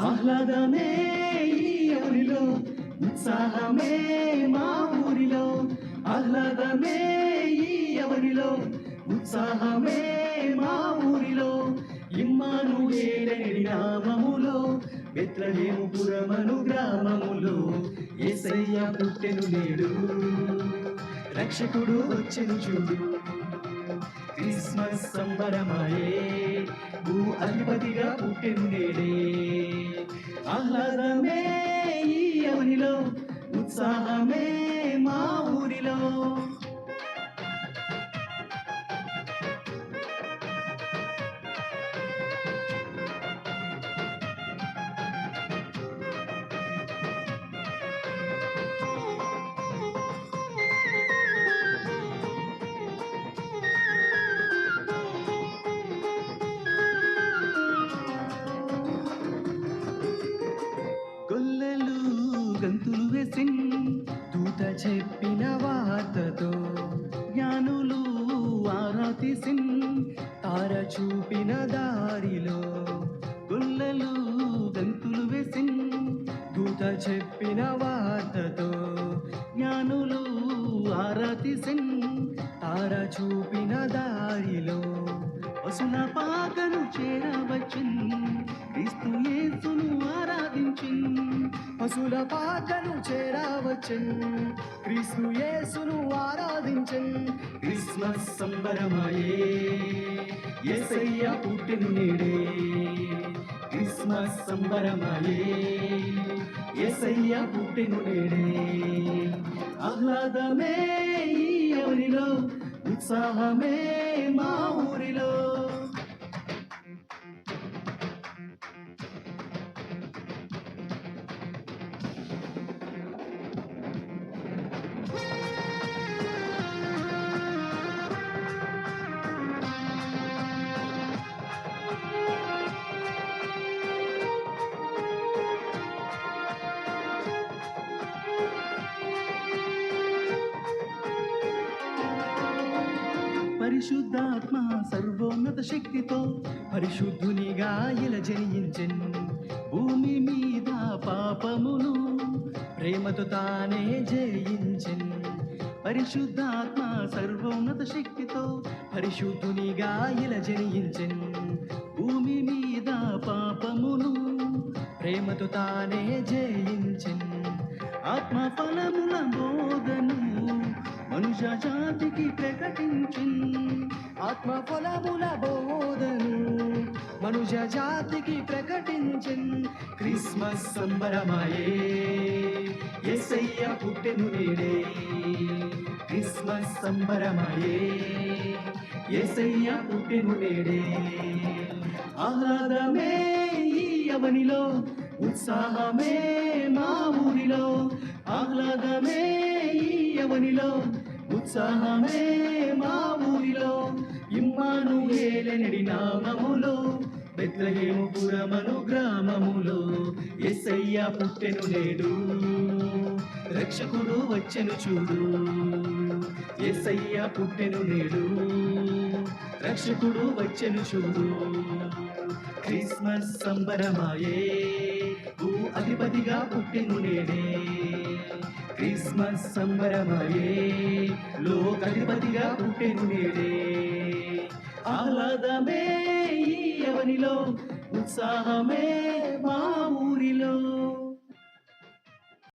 ఆహ్లాదమే ఈ ఎవరిలో, ఉత్సాహమే మా ఊరిలో. ఆహ్లాదమే ఈ ఎవరిలో, ఉత్సాహమే మా ఊరిలో. ఇమ్మానుయేలనే నామములో, బెత్లెహేము పురమను గ్రామములో యేసయ్య పుట్టెను నేడు, రక్షకుడు వచ్చెను చూడు. క్రిస్మస్ సంబరమాయే, భూ అధిపతిగా పుట్టెను నేడే. ఆహ్లాదమే ఈ ఎవరిలో, ఉత్సాహమే మా ఊరిలో. గొల్లలు గంతులు వేసిన్, దూత చెప్పిన వార్తతో. జ్ఞానులు ఆరా తీసిన్, తార చూపిన దారిలో. గొల్లలు గంతులు వేసిన్, దూత చెప్పిన వార్తతో. జ్ఞానులు ఆరా తీసిన్, తార చూపిన దారిలో. పశుల పాకను చేరవచ్చిన్, క్రీస్తు యేసును ఆరాధించిన్. పశుల పాకను చేరవచ్చిన్, క్రీస్తు యేసును ఆరాధించిన్. క్రిస్మస్ సంబరమాయే, యేసయ్య పుట్టెను నేడే. క్రిస్మస్ సంబరమాయే, యేసయ్య పుట్టెను నేడే. ఆహ్లాదమే ఈ ఎవరిలో, ఉత్సాహమే మా ఊరిలో. పరిశుద్ధాత్మ సర్వోన్నత శక్తితో పరిశుద్ధునిగా ఇలా జయించెన్. భూమి మీద పాపమును ప్రేమతో తానే జయించెన్. పరిశుద్ధాత్మ సర్వోన్నత శక్తితో పరిశుద్ధునిగా ఇలా జయించెన్. భూమి మీద పాపమును ప్రేమతో తానే జయించెన్. ఆత్మ ఫలముల బోధను మనుష్య జాతికి ప్రకటించిన్. ఆత్మ ఫలముల బోధను మనుష్య జాతికి ప్రకటించిన్. క్రిస్మస్ సంబరమాయే, యేసయ్య పుట్టెను నేడే. క్రిస్మస్ సంబరమాయే, యేసయ్య పుట్టెను నేడే. ఆహ్లాదమే ఈ అవనిలో, ఉత్సాహమే మా ఊరిలో. ఆహ్లాదమే ఈ అవనిలో, ఉత్సాహమే మా ఊరిలో. ఇమ్మానుయేలనే నామములో, బెత్లెహేము పురమను గ్రామములో యేసయ్య పుట్టెను నేడు, రక్షకుడు వచ్చెను చూడు. యేసయ్య పుట్టెను నేడు, రక్షకుడు వచ్చెను చూడు. క్రిస్మస్ సంబరమాయే, భూ అధిపతిగా పుట్టెను నేడే. క్రిస్మస్ సంబరమాయే, లోకాధిపతిగా పుట్టెను నేడే. ఆహ్లాదమే ఈ ఎవనిలో, ఉత్సాహమే మా ఊరిలో.